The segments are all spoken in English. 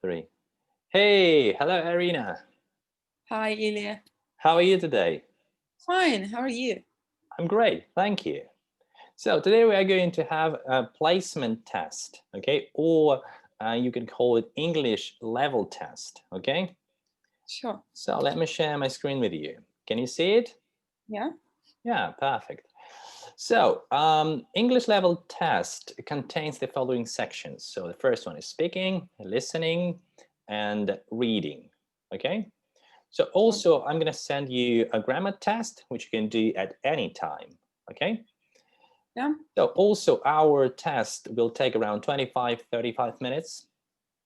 Three. Hey, hello, Irina. Hi, Ilya. How are you today? Fine. How are you? I'm great, thank you. So today we are going to have a placement test, okay? Or you can call it English level test, okay? Sure. So let me share my screen with you. Can you see it? Yeah. Yeah, perfect. So English level test contains the following sections. So the first one is speaking, listening, and reading, okay? So Sure. also, I'm going to send you a grammar test, which you can do at any time, okay? Yeah. So also, our test will take around 25-35 minutes,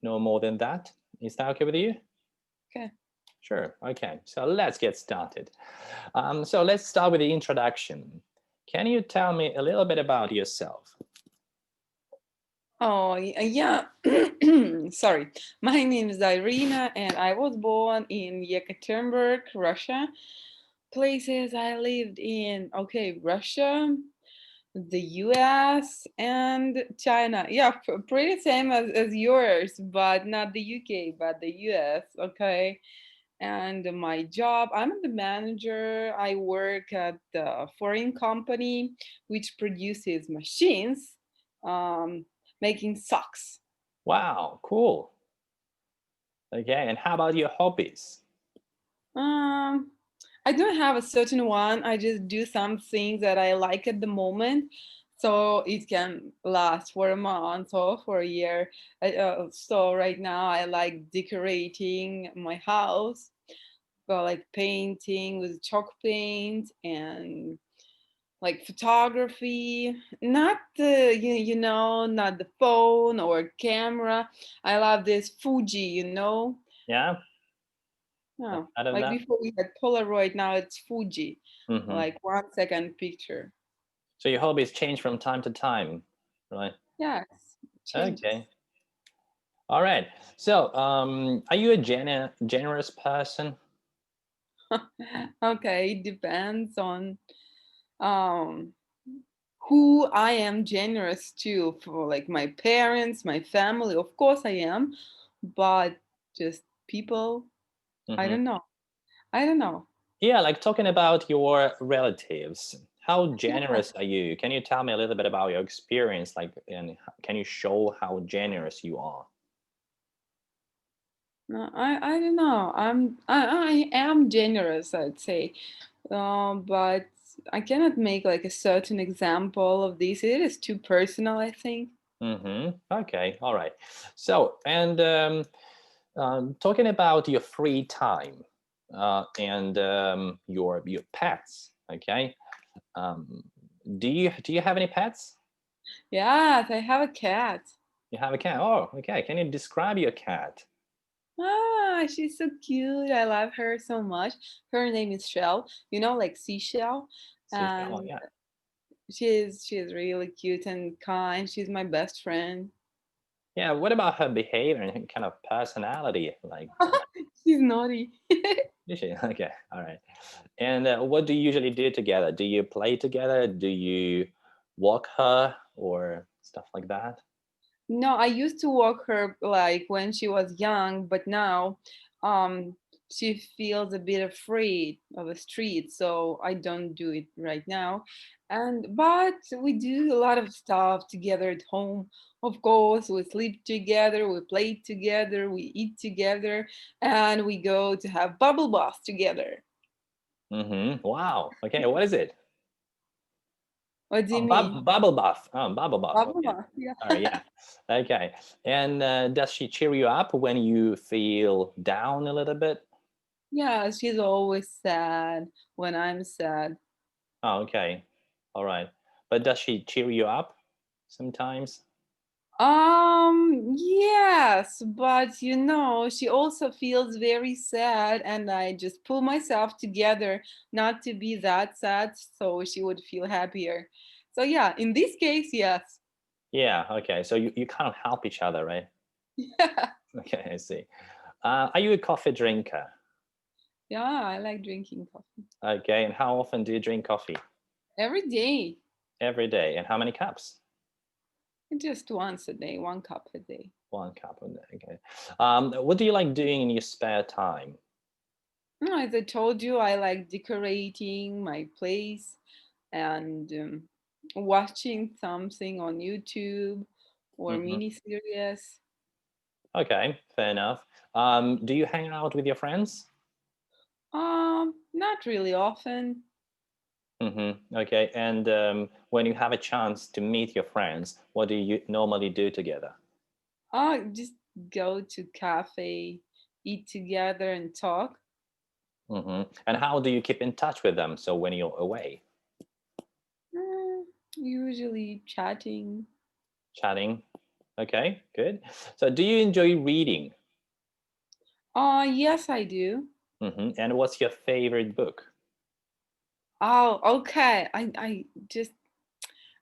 no more than that. Is that okay with you? Okay. Sure, okay. So let's get started. So let's start with the introduction. Can you tell me a little bit about yourself? Oh, yeah. Sorry. My name is Irina, and I was born in Yekaterinburg, Russia. Places I lived in, okay, Russia, the US, and China. Yeah, pretty same as yours, but not the UK, but the US, okay. And my job, I'm the manager. I work at a foreign company which produces machines um, making socks. Wow, cool. Okay, and how about your hobbies? um, I don't have a certain one. I just do some things that I like at the moment, so it can last for a month or for a year. So right now I like decorating my house, well, like painting with chalk paint, and like photography, not the not the phone or camera. I love this Fuji, Yeah, yeah, I don't like know. before we had Polaroid, now it's Fuji, Mm-hmm. like 1 second picture. So your hobbies change from time to time, right? Yes, Okay. changes. All right. So, are you a generous person? Okay, it depends on um who I am generous to. For like my parents, my family, of course I am, but just people, I Hmm. don't know. I don't know. Yeah, like talking about your relatives. How Yeah. generous are you? Can you tell me a little bit about your experience? Like, and can you show how generous you are? No, I don't know. I am generous, I'd say, but I cannot make like a certain example of this. It is too personal, I think. Okay. All right. So, and talking about your free time and your pets. Okay. Um, do you have any pets? Yes, I have a cat. You have a cat. Oh, okay. Can you describe your cat? Ah, she's so cute. I love her so much. Her name is Shell. Like seashell, Seashell. Oh, and yeah. she's really cute and kind. She's my best friend. Yeah. What about her behavior and kind of personality? Like, She's naughty. is she? Okay. All right. And what do you usually do together? Do you play together? Do you walk her or stuff like that? No, I used to walk her like when she was young, but now um she feels a bit afraid of the street, so I don't do it right now. And but we do a lot of stuff together at home. Of course, we sleep together, we play together, we eat together, and we go to have bubble baths together. Wow. Okay. What is it? What do you Oh, mean? bubble bath. Oh, bubble bath. Bubble Okay. bath, yeah. All right. Yeah. Okay. And does she cheer you up when you feel down a little bit? Yeah, she's always sad when I'm sad. Oh, okay. All right. But does she cheer you up sometimes? Yes, but she also feels very sad, and I just pull myself together not to be that sad so she would feel happier. So, yeah, in this case, yes. Yeah. Okay. So you kind of help each other, right? Yeah. Okay. I see. Are you a coffee drinker? Yeah, I like drinking coffee Okay. And how often do you drink coffee? every day. Every day. And how many cups? Just once a day, 1 cup a day. 1 cup a day. Okay. What do you like doing in your spare time? As I told you, I like decorating my place and watching something on YouTube or Hmm. mini series. Okay, fair enough. Do you hang out with your friends? Not really often. Okay, and when you have a chance to meet your friends, what do you normally do together? Just go to cafe, eat together, and talk. And how do you keep in touch with them? So when you're away, Usually chatting. chatting. Okay, good. So do you enjoy reading? Yes, I do. And what's your favorite book? Oh, okay. I just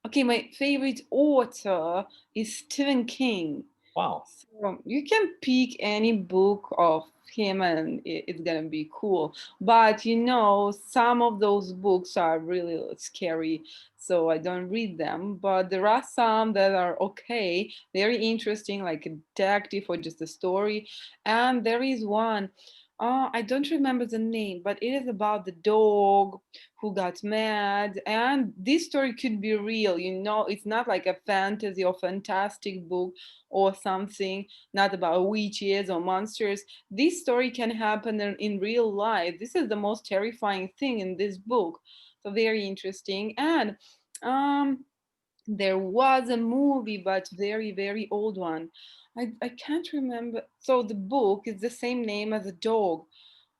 okay. My favorite author is Stephen King. Wow. So you can pick any book of him and it's gonna be cool. But some of those books are really scary, so I don't read them. But there are some that are okay, very interesting, like a detective or just a story. And there is one. I don't remember the name, but it is about the dog who got mad. And this story could be real, it's not like a fantasy or fantastic book or something, not about witches or monsters. This story can happen in real life. This is the most terrifying thing in this book. So very interesting. And um, there was a movie, but very, very old one. I can't remember. So the book is the same name as the dog.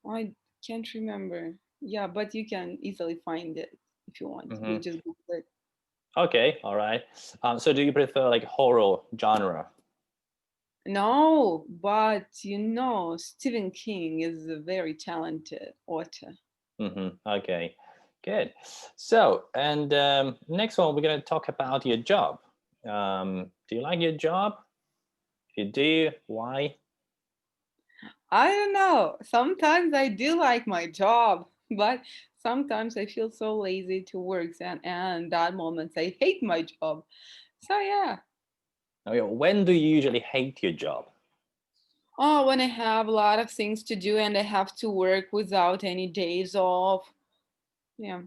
I can't remember. Yeah, but you can easily find it if you want. You hmm just Google it. Okay, all right. So do you prefer like horror genre? No, but Stephen King is a very talented author. Okay, good. So, and next one, we're going to talk about your job. Do you like your job? If you do, why? I don't know. Sometimes I do like my job, but sometimes I feel so lazy to work, and that moments I hate my job. So yeah. Oh, yeah, when do you usually hate your job? Oh, when I have a lot of things to do and I have to work without any days off. Yeah.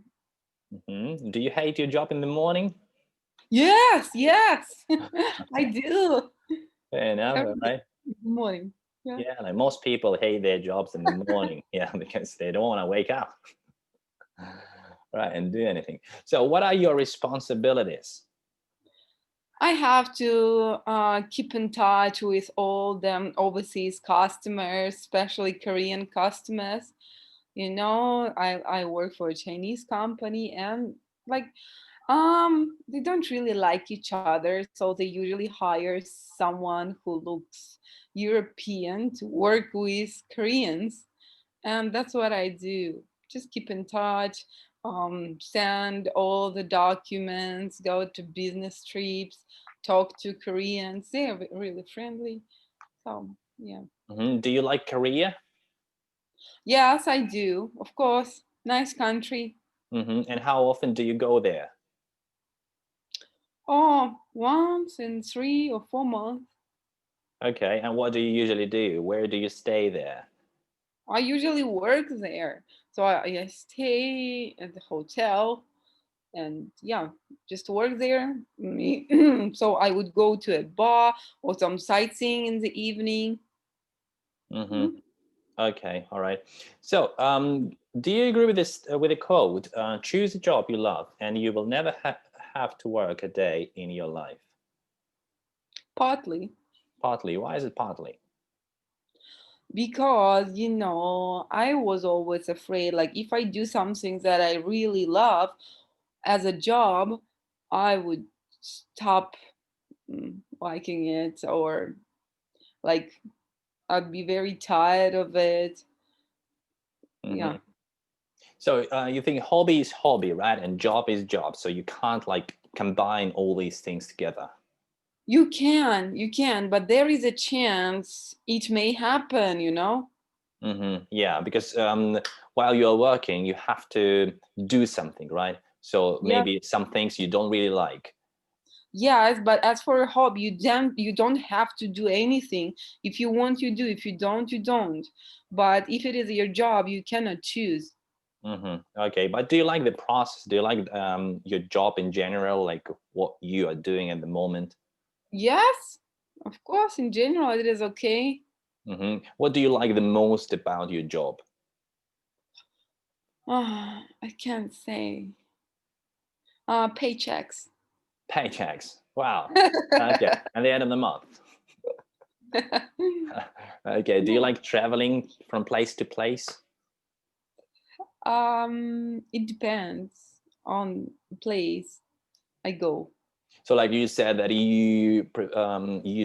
Do you hate your job in the morning? Yes, yes. I do. Fair enough, Every all day right. in the morning. Yeah. Yeah, like most people hate their jobs in the morning. Yeah, because they don't want to wake up, right, and do anything. So, what are your responsibilities? I have to keep in touch with all the overseas customers, especially Korean customers. I work for a Chinese company and like they don't really like each other, so they usually hire someone who looks European to work with Koreans. And that's what I do. Just keep in touch, send all the documents, go to business trips, talk to Koreans. They're really friendly. So, yeah. Do you like Korea? Yes, I do. Of course. Nice country. And how often do you go there? Oh, once in 3 or 4 months. Okay, and what do you usually do? Where do you stay there? I usually work there. So I stay at the hotel and yeah, just work there. So I would go to a bar or some sightseeing in the evening. hmm Mhm. Okay, all right. So, do you agree with this with the quote? Choose a job you love, and you will never have to work a day in your life. Partly Partly. Why is it partly? because, I was always afraid like if I do something that I really love as a job, I would stop liking it or like I'd be very tired of it. Yeah. hmm So, you think hobby is hobby, right? And job is job. So you can't like combine all these things together. You can, but there is a chance it may happen. Yeah, because while you're working, you have to do something, right? So Yeah, maybe some things you don't really like. Yes, but as for a hobby, you don't have to do anything. If you want, you do. If you don't, you don't. But if it is your job, you cannot choose. Okay, but do you like the process? Do you like your job in general, like what you are doing at the moment? Yes, of course. In general, it is okay. What do you like the most about your job? I can't say. Paychecks. Paychecks. Wow. Okay, at the end of the month. Okay. Do you like traveling from place to place? It depends on the place I go. So, like you said that you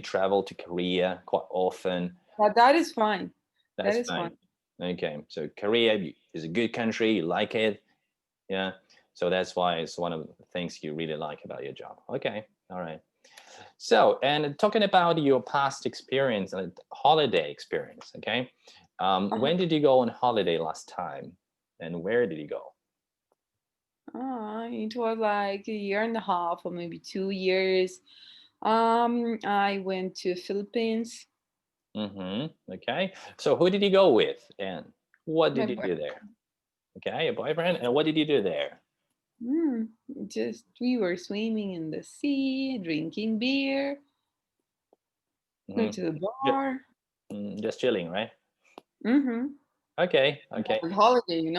travel to Korea quite often. But that is fine. That That's is fine. fine. Okay. So Korea is a good country. You like it. Yeah. So that's why it's one of the things you really like about your job. Okay. All right. So, and talking about your past experience, holiday experience. Okay. Uh-huh. When did you go on holiday last time, and where did you go? It was like a year and a half or maybe 2 years. I went to Philippines. Okay. So, who did you go with, and what My did you boy. do there? Okay, a boyfriend, and what did you do there? Mm, just we were swimming in the sea, drinking beer, going hmm to the Just, bar. just chilling, right? Mm-hmm. Okay. Okay. Holiday.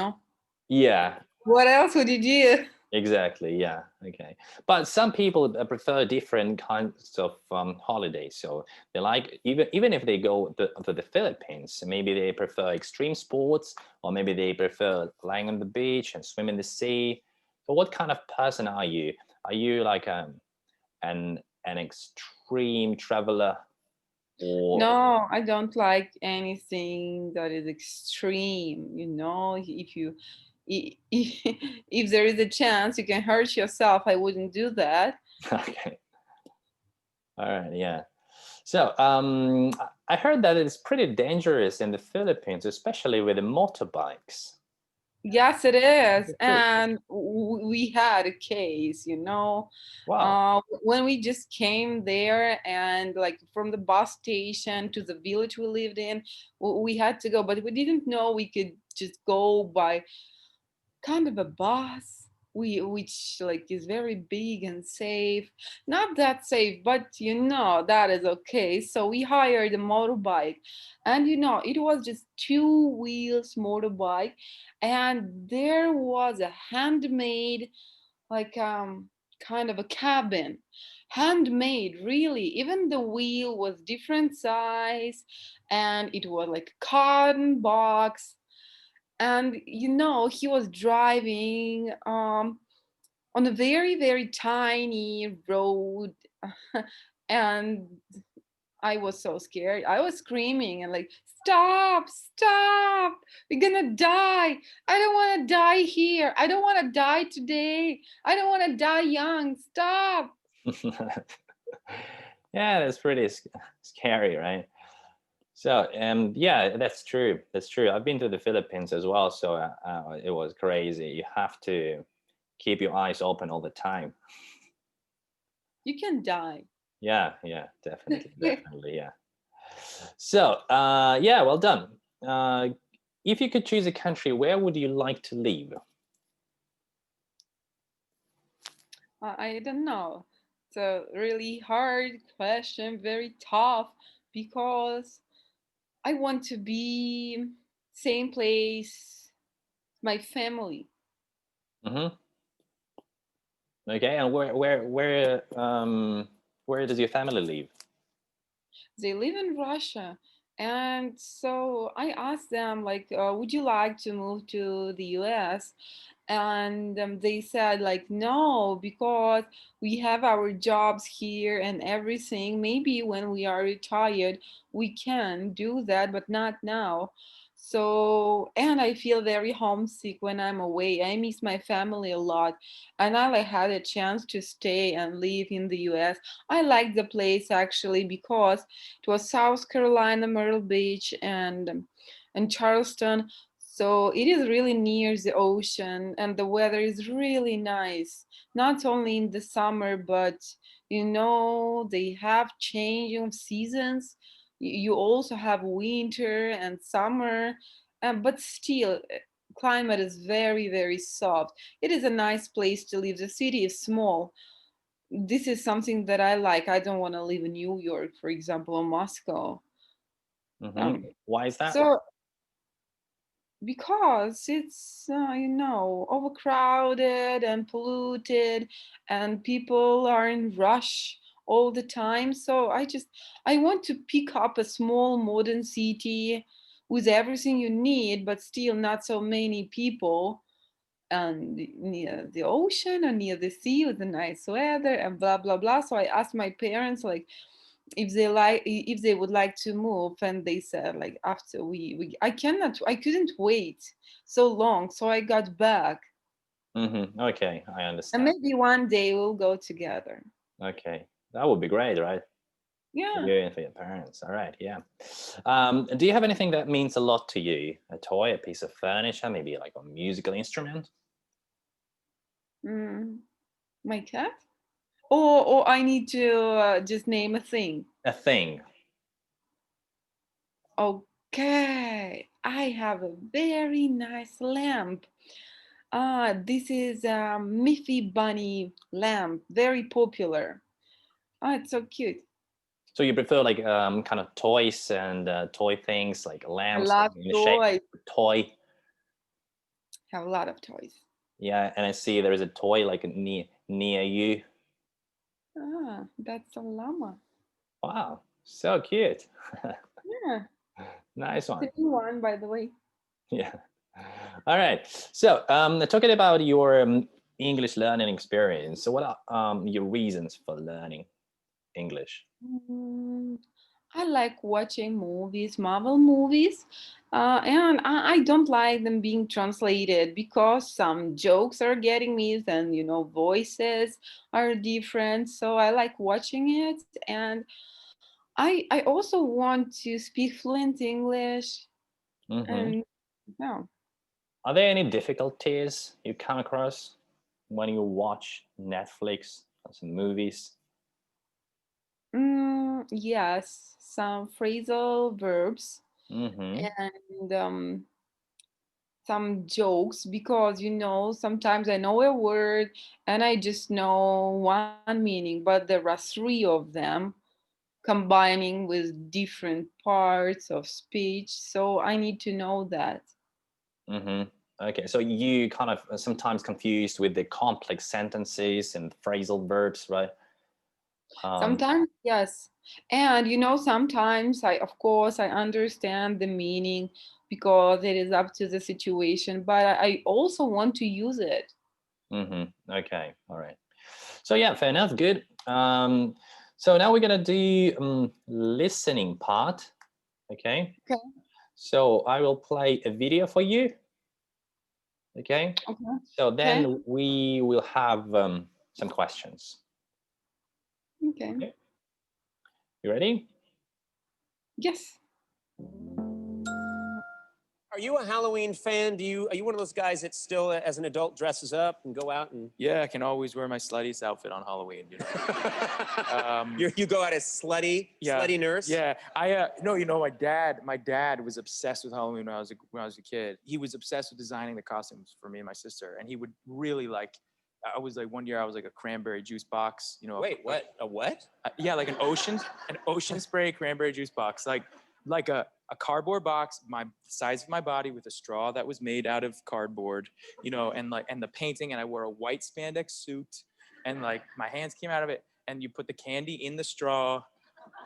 Yeah. What else would you do? Exactly. Yeah. Okay. But some people prefer different kinds of holidays. So they like even if they go to the Philippines, maybe they prefer extreme sports, or maybe they prefer lying on the beach and swim in the sea. So what kind of person are you? Are you like an extreme traveler, or No, I don't like anything that is extreme. If there is a chance you can hurt yourself, I wouldn't do that. okay? All right. Yeah. So I heard that it's pretty dangerous in the Philippines, especially with the motorbikes. Yes, it is. It's true. And we had a case. Wow. When we just came there and like from the bus station to the village we lived in, we had to go, but we didn't know we could just go by kind of a bus which like is very big and safe, not that safe, but that is okay. So we hired a motorbike, and it was just two wheels motorbike, and there was a handmade, like kind of a cabin, handmade, really. Even the wheel was different size, and it was like a cotton box. And he was driving on a very very tiny road. And I was so scared. I was screaming and like, stop, stop, we're gonna die. I don't want to die here. I don't want to die today. I don't want to die young. Stop. Yeah, that's pretty scary, right? So, yeah, that's true. That's true. I've been to the Philippines as well, so it was crazy. You have to keep your eyes open all the time. You can die. Yeah, yeah, definitely, definitely, yeah. So, yeah, well done. Uh, if you could choose a country, where would you like to live? I don't know. It's a really hard question, very tough, because I want to be same place, my family. hmm Okay, and where does your family live? They live in Russia. And so I asked them, like, would you like to move to the US? And they said, like, no, because we have our jobs here and everything. Maybe when we are retired, we can do that, but not now. So, and I feel very homesick when I'm away. I miss my family a lot. And I like had a chance to stay and live in the US. I like the place actually because it was South Carolina, Myrtle Beach, and Charleston. So it is really near the ocean, and the weather is really nice. Not only in the summer, but You know, they have change of seasons. You also have winter and summer, but still, climate is very, very soft. It is a nice place to live. The city is small. This is something that I like. I don't want to live in New York, for example, or Moscow. Why is that? So because it's overcrowded and polluted, and people are in rush all the time, so I want to pick up a small modern city with everything you need, but still not so many people, and near the ocean or near the sea with the nice weather and blah blah blah. So I asked my parents, like, if they would like to move, and they said, like, after I couldn't wait so long, so I got back, Okay, I and understand. maybe one day we'll go together. Okay, that would be great, right? For Yeah. you and for your parents. All right, yeah. Do you have anything that means a lot to you? A toy, a piece of furniture, maybe like a musical instrument? mm, my cat, or I need to just name a thing. A thing. Okay, I have a very nice lamp. This is a Miffy Bunny lamp, very popular. It's so cute. So you prefer like kind of toys and toy things like I lamps love in the shape toys. of a toy. Have a lot of toys. Yeah, and I see there is a toy like near you. That's a llama. Wow, so cute. Yeah, Nice it's one. a new one, by the way. Yeah. All right. So, talking about your English learning experience. So, what are your reasons for learning English? Mm, I like watching movies, Marvel movies, and I don't like them being translated because some jokes are getting me, and voices are different. So I like watching it, and I also want to speak fluent English, Hmm. and yeah. Are there any difficulties you come across when you watch Netflix or some movies? Yes, some phrasal verbs Hmm. and some jokes, because sometimes I know a word and I just know one meaning, but there are three of them combining with different parts of speech. So I need to know that. Hmm. Okay, so you kind of sometimes confused with the complex sentences and phrasal verbs, right? Um, Sometimes, yes. And sometimes of course, I understand the meaning because it is up to the situation, but I also want to use it. Okay, all right. So yeah, fair enough. Good. So now we're gonna do listening part. Okay. Okay. So I will play a video for you. Okay. Okay. So Okay. then we will have some questions. Okay. Okay. You ready? Yes. Are you a Halloween fan? Are you one of those guys that still, as an adult, dresses up and go out and? Yeah, I can always wear my sluttiest outfit on Halloween. You go out as slutty nurse. Yeah, no, my dad was obsessed with Halloween when I was a kid. He was obsessed with designing the costumes for me and my sister, and he would really like. I was like one year I was like a cranberry juice box. Wait, what? A what? Yeah, like an ocean spray cranberry juice box, like a cardboard box, my size of my body, with a straw that was made out of cardboard, and the painting, and I wore a white spandex suit, and like my hands came out of it, and you put the candy in the straw,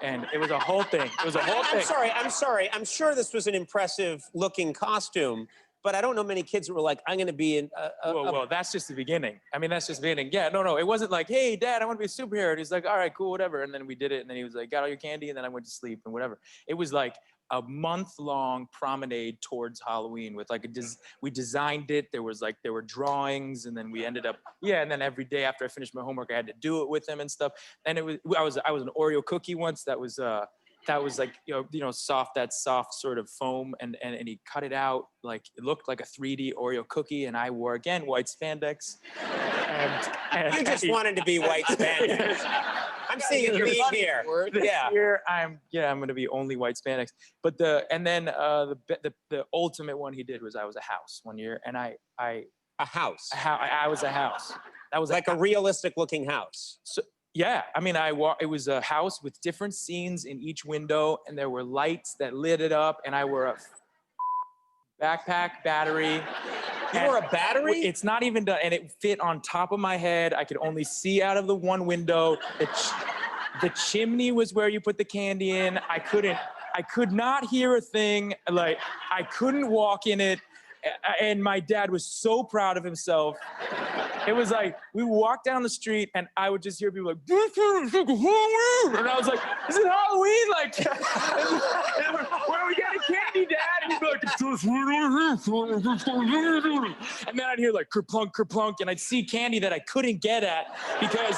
and it was a whole thing. It was a whole thing. I'm sorry. I'm sure this was an impressive looking costume, but I don't know many kids that were like, I'm going to be in. Well, that's just the beginning. I mean, that's just the beginning. Yeah, no, it wasn't like, hey, Dad, I want to be a superhero. And he's like, all right, cool, whatever. And then we did it, and then he was like, got all your candy, and then I went to sleep and whatever. It was like a month-long promenade towards Halloween with like we designed it. There were drawings, and then we ended up, and then every day after I finished my homework, I had to do it with him and stuff. And I was an Oreo cookie once that was like soft, that soft sort of foam, and he cut it out like it looked like a 3D Oreo cookie, and I wore again white spandex. And You just wanted to be white spandex. I'm seeing a theme here. This Yeah. year, I'm gonna be only white spandex. But the ultimate one he did was I was a house one year, and I A house. was a house. That was Like a realistic looking house. So, yeah, I mean, it was a house with different scenes in each window, and there were lights that lit it up, and I wore a backpack, battery. You were a battery? It's not even done, and it fit on top of my head. I could only see out of the one window. The chimney was where you put the candy in. I could not hear a thing. Like, I couldn't walk in it. And my dad was so proud of himself. It was like, we walked down the street and I would just hear people like, and I was like, is it Halloween? Like, where are we getting candy, Dad? And he'd be like, and then I'd hear like kerplunk, kerplunk, and I'd see candy that I couldn't get at because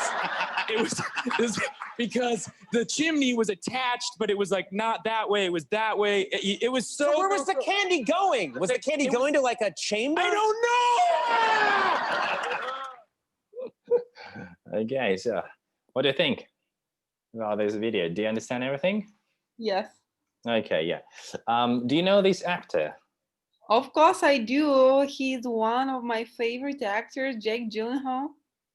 the chimney was attached, but it was like not that way. It was that way. It was so. So where was the candy going? Was the candy going to like a chamber? I don't know. Okay, so what do you think about this video? Do you understand everything? Yes. Okay, yeah. Do you know this actor? Of course I do. He's one of my favorite actors, Jake Gyllenhaal.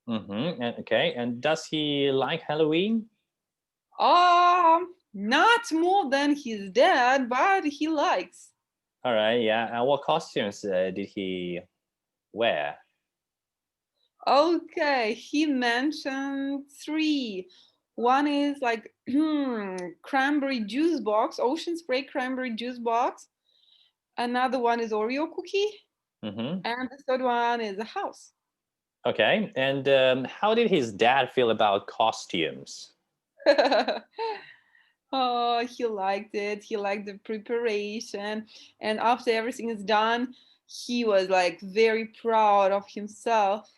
Mm-hmm. Okay, and does he like Halloween? Not more than his dad, but he likes. All right, yeah. And what costumes did he wear? Okay, he mentioned 3. One is like cranberry juice box, ocean spray cranberry juice box. Another one is Oreo cookie. Mm-hmm. And the third one is a house. Okay, and how did his dad feel about costumes? Oh, he liked it. He liked the preparation. And after everything is done, he was like very proud of himself.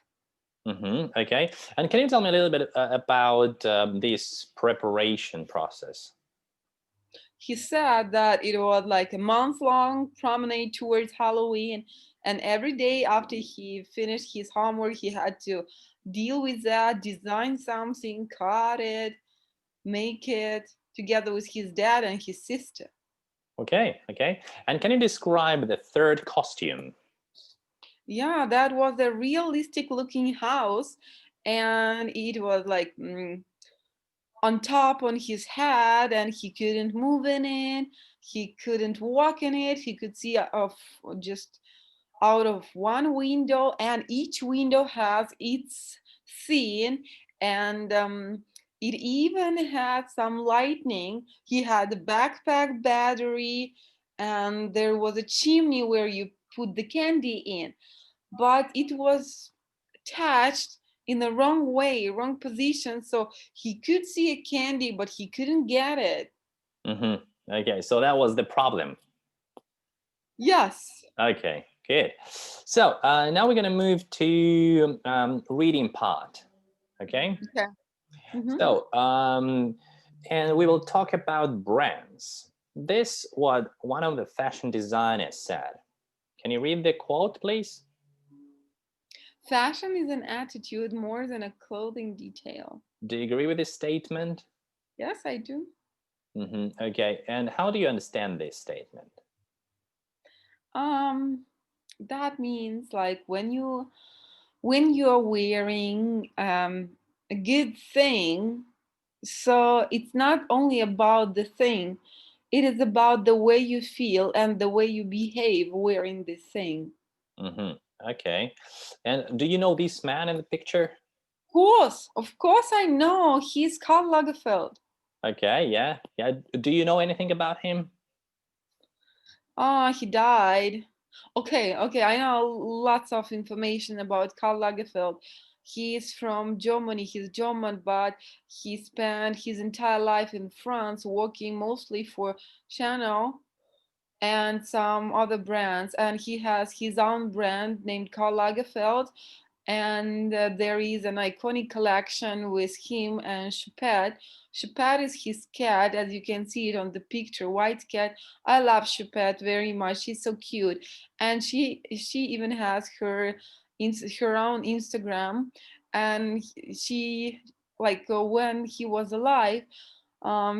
Mm-hmm. Okay, and can you tell me a little bit about this preparation process? He said that it was like a month-long promenade towards Halloween. And every day after he finished his homework, he had to deal with that, design something, cut it, make it together with his dad and his sister. Okay, okay. And can you describe the third costume? Yeah, that was a realistic looking house, and it was like on top on his head, and he couldn't move in it, he couldn't walk in it, he could see of just out of one window, and each window has its scene, and it even had some lightning. He had a backpack battery, and there was a chimney where you put the candy in, but it was attached in the wrong way, wrong position, so he could see a candy but he couldn't get it. Mm-hmm. Okay, so that was the problem. Yes. Okay, good. So now we're going to move to reading part. Okay. Okay. Mm-hmm. So and we will talk about brands. This what one of the fashion designers said. Can you read the quote, please? Fashion is an attitude more than a clothing detail. Do you agree with this statement? Yes, I do. Mm-hmm. Okay, and how do you understand this statement? That means like when you're wearing a good thing, so it's not only about the thing, it is about the way you feel and the way you behave wearing this thing. Mm-hmm. Okay, and do you know this man in the picture? Of course I know. He's Karl Lagerfeld. Okay, yeah. Do you know anything about him? He died. Okay, I know lots of information about Karl Lagerfeld. He's from Germany, he's German, but he spent his entire life in France working mostly for Chanel and some other brands. And he has his own brand named Karl Lagerfeld. And there is an iconic collection with him and Choupette. Choupette is his cat, as you can see it on the picture, white cat. I love Choupette very much. She's so cute, and she even has her own Instagram, and she like when he was alive,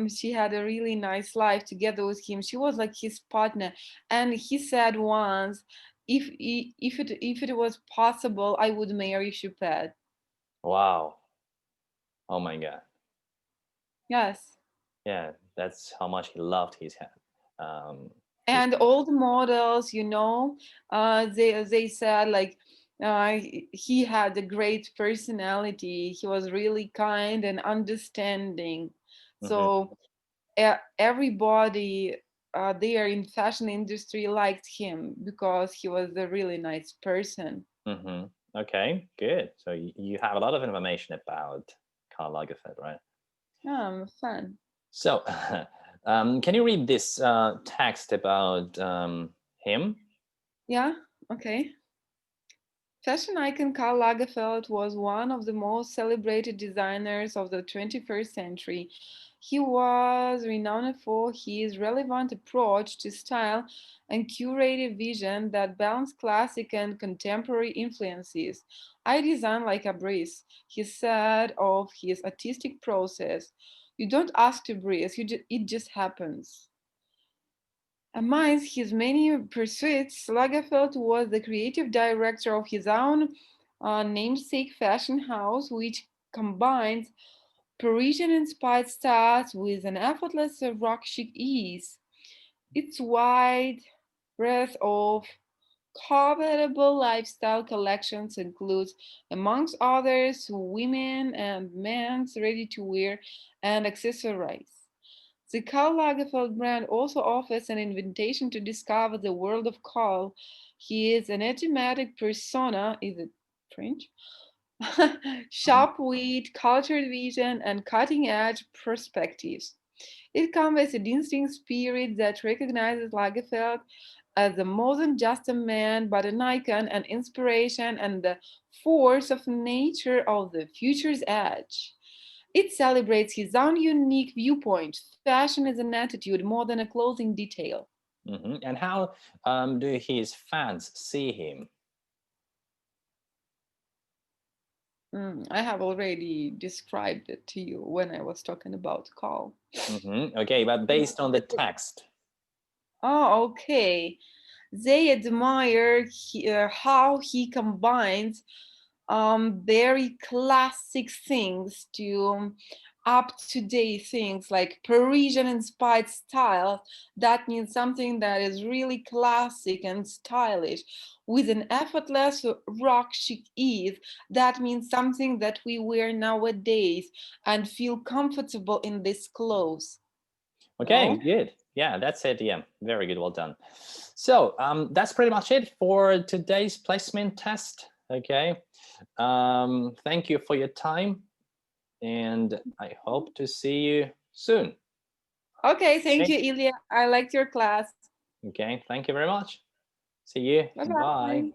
she had a really nice life together with him. She was like his partner, and he said once, if it was possible, I would marry Choupette. Wow. Oh my God. Yes. Yeah, that's how much he loved his And all the models, they said like he had a great personality. He was really kind and understanding. Mhm, So everybody there in fashion industry liked him because he was a really nice person. mhm. Okay, good. So you have a lot of information about Karl Lagerfeld, right? Fun. So, can you read this text about him? Yeah. Okay. Fashion icon Karl Lagerfeld was one of the most celebrated designers of the 21st century. He was renowned for his relevant approach to style and curated vision that balanced classic and contemporary influences. I design like a breeze, he said of his artistic process. You don't ask to breathe, it just happens. Amidst his many pursuits, Lagerfeld was the creative director of his own namesake fashion house, which combines Parisian-inspired styles with an effortless rock chic ease. Its wide breadth of covetable lifestyle collections includes, amongst others, women and men's ready-to-wear and accessories. The Karl Lagerfeld brand also offers an invitation to discover the world of Karl. He is an enigmatic persona, is it French? Mhm, Sharp wit, cultured vision, and cutting edge perspectives. It conveys a distinct spirit that recognizes Lagerfeld as a more than just a man, but an icon, an inspiration, and the force of nature of the future's edge. It celebrates his own unique viewpoint. Fashion is an attitude more than a clothing detail. mhm. And how do his fans see him? I have already described it to you when I was talking about Carl. Mhm. Okay, but based on the text. Oh, okay. They admire how he combines very classic things to up to date things like Parisian inspired style. That means something that is really classic and stylish with an effortless rock chic ease. That means something that we wear nowadays and feel comfortable in this clothes. Okay, No? good. Yeah, that's it. Yeah, very good. Well done. So that's pretty much it for today's placement test. Okay. Thank you for your time, and I hope to see you soon. Okay, thank Okay. you, Ilya. I liked your class. Okay. Thank you very much. See you. Bye Bye. bye.